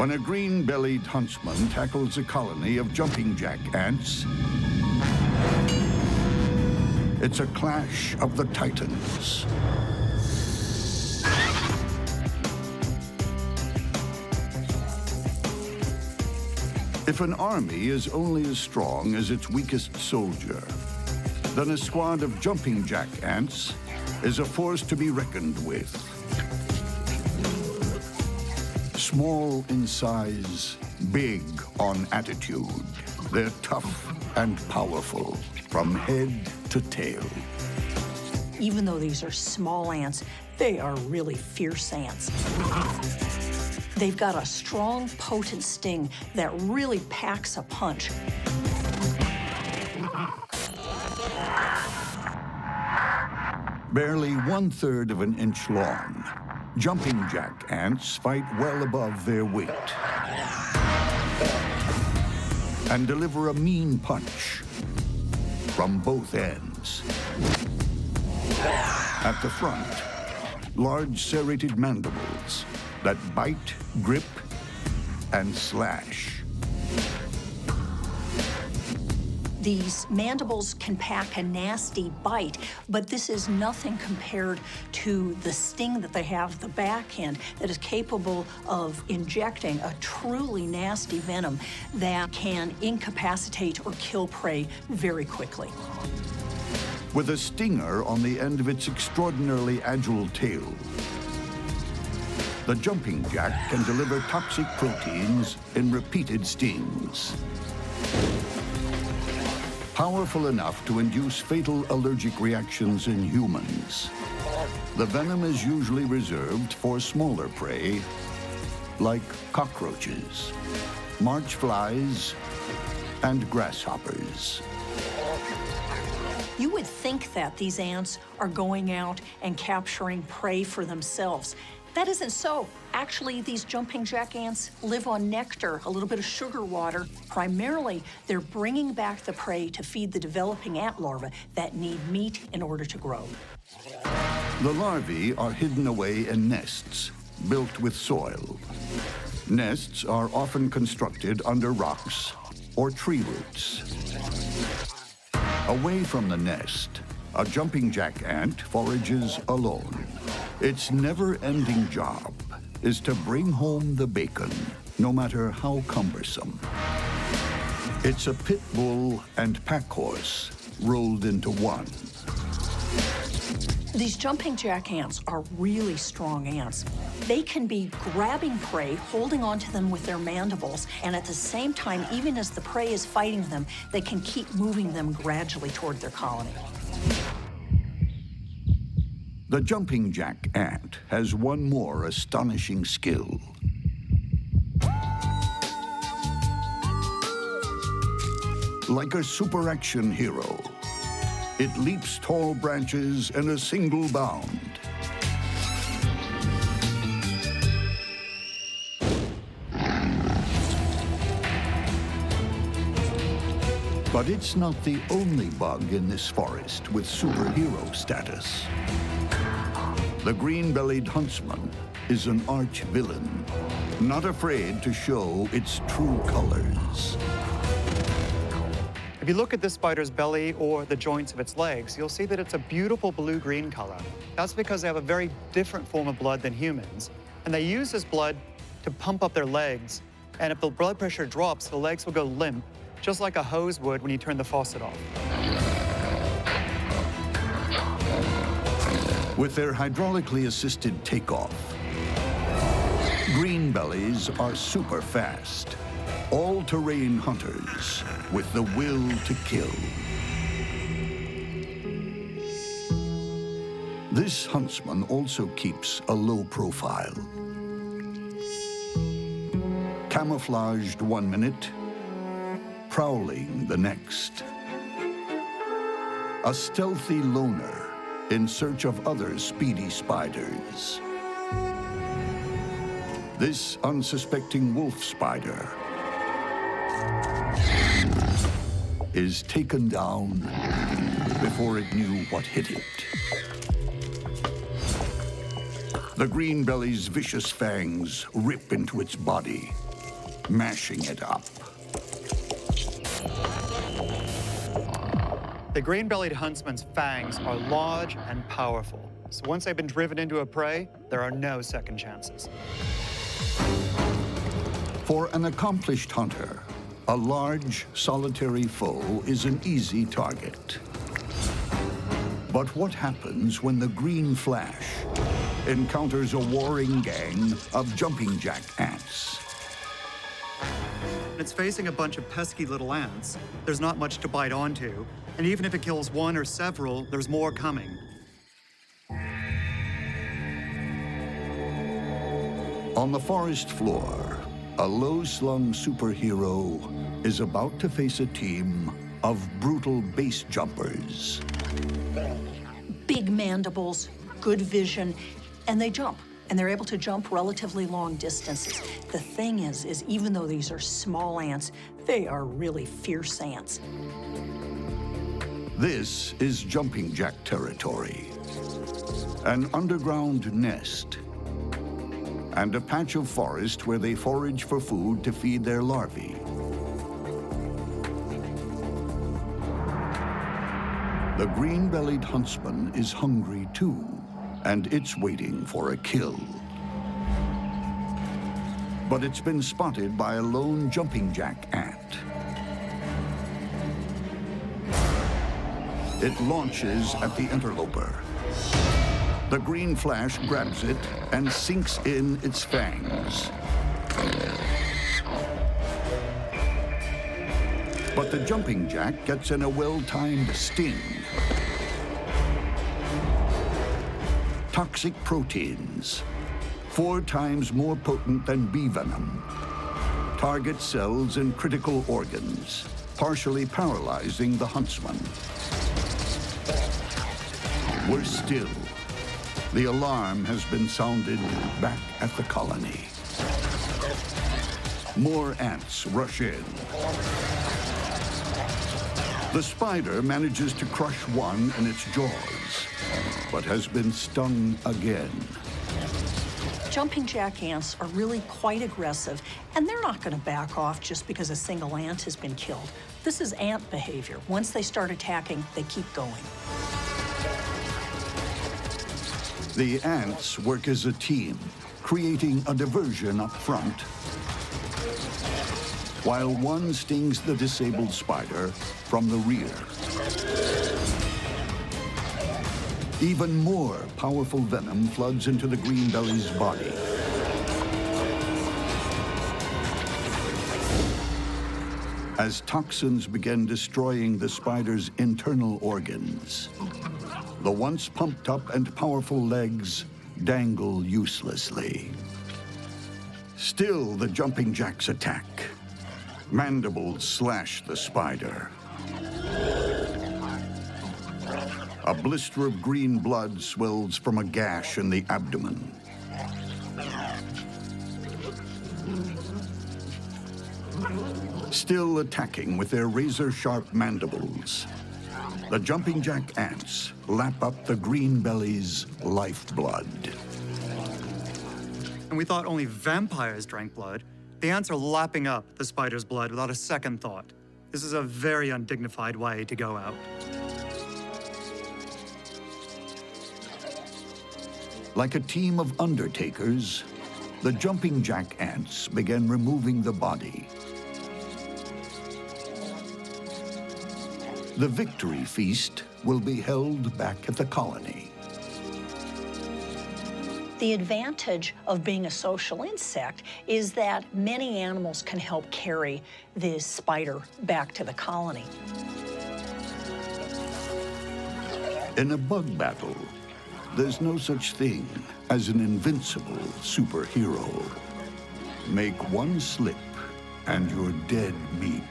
when a green-bellied huntsman tackles a colony of jumping jack ants, it's a clash of the titans. If an army is only as strong as its weakest soldier, then a squad of jumping jack ants is a force to be reckoned with. Small in size, big on attitude, they're tough and powerful from head to tail. Even though these are small ants, they are really fierce ants. They've got a strong, potent sting that really packs a punch. Barely 1/3 of an inch long, jumping jack ants fight well above their weight and deliver a mean punch from both ends. At the front, large serrated mandibles that bite, grip, and slash. These mandibles can pack a nasty bite, but this is nothing compared to the sting that they have at the back end that is capable of injecting a truly nasty venom that can incapacitate or kill prey very quickly. With a stinger on the end of its extraordinarily agile tail, the jumping jack can deliver toxic proteins in repeated stings. Powerful enough to induce fatal allergic reactions in humans, the venom is usually reserved for smaller prey like cockroaches, march flies, and grasshoppers. You would think that these ants are going out and capturing prey for themselves. That isn't so. Actually, these jumping jack ants live on nectar, a little bit of sugar water. Primarily, they're bringing back the prey to feed the developing ant larvae that need meat in order to grow. The larvae are hidden away in nests built with soil. Nests are often constructed under rocks or tree roots. Away from the nest, a jumping jack ant forages alone. Its never-ending job is to bring home the bacon, no matter how cumbersome. It's a pit bull and pack horse rolled into one. These jumping jack ants are really strong ants. They can be grabbing prey, holding onto them with their mandibles, and at the same time, even as the prey is fighting them, they can keep moving them gradually toward their colony. The jumping jack ant has one more astonishing skill. Like a super action hero, it leaps tall branches in a single bound. But it's not the only bug in this forest with superhero status. The Green-Bellied Huntsman is an arch-villain, not afraid to show its true colors. If you look at this spider's belly or the joints of its legs, you'll see that it's a beautiful blue-green color. That's because they have a very different form of blood than humans, and they use this blood to pump up their legs, and if the blood pressure drops, the legs will go limp, just like a hose would when you turn the faucet off. With their hydraulically assisted takeoff, green-bellies are super fast, all-terrain hunters with the will to kill. This huntsman also keeps a low profile. Camouflaged 1 minute, prowling the next. A stealthy loner in search of other speedy spiders. This unsuspecting wolf spider is taken down before it knew what hit it. The green-belly's vicious fangs rip into its body, mashing it up. The green-bellied huntsman's fangs are large and powerful. So once they've been driven into a prey, there are no second chances. For an accomplished hunter, a large, solitary foe is an easy target. But what happens when the green flash encounters a warring gang of jumping jack ants? It's facing a bunch of pesky little ants. There's not much to bite onto, and even if it kills one or several, there's more coming. On the forest floor, a low-slung superhero is about to face a team of brutal base jumpers. Big mandibles, good vision, and they jump. And they're able to jump relatively long distances. The thing is even though these are small ants, they are really fierce ants. This is jumping jack territory. An underground nest and a patch of forest where they forage for food to feed their larvae. The green-bellied huntsman is hungry too, and it's waiting for a kill. But it's been spotted by a lone jumping jack ant. It launches at the interloper. The green flash grabs it and sinks in its fangs. But the jumping jack gets in a well-timed sting. Toxic proteins, 4 times more potent than bee venom, target cells in critical organs, partially paralyzing the huntsman. Worse still, the alarm has been sounded back at the colony. More ants rush in. The spider manages to crush one in its jaws, but has been stung again. Jumping jack ants are really quite aggressive, and they're not going to back off just because a single ant has been killed. This is ant behavior. Once they start attacking, they keep going. The ants work as a team, creating a diversion up front, while one stings the disabled spider from the rear. Even more powerful venom floods into the green-belly's body. As toxins begin destroying the spider's internal organs, the once pumped up and powerful legs dangle uselessly. Still, the jumping jacks attack. Mandibles slash the spider. A blister of green blood swells from a gash in the abdomen. Still attacking with their razor-sharp mandibles, the jumping jack ants lap up the green-belly's lifeblood. And we thought only vampires drank blood. The ants are lapping up the spider's blood without a second thought. This is a very undignified way to go out. Like a team of undertakers, the jumping jack ants begin removing the body. The victory feast will be held back at the colony. The advantage of being a social insect is that many animals can help carry this spider back to the colony. In a bug battle, there's no such thing as an invincible superhero. Make one slip and you're dead meat.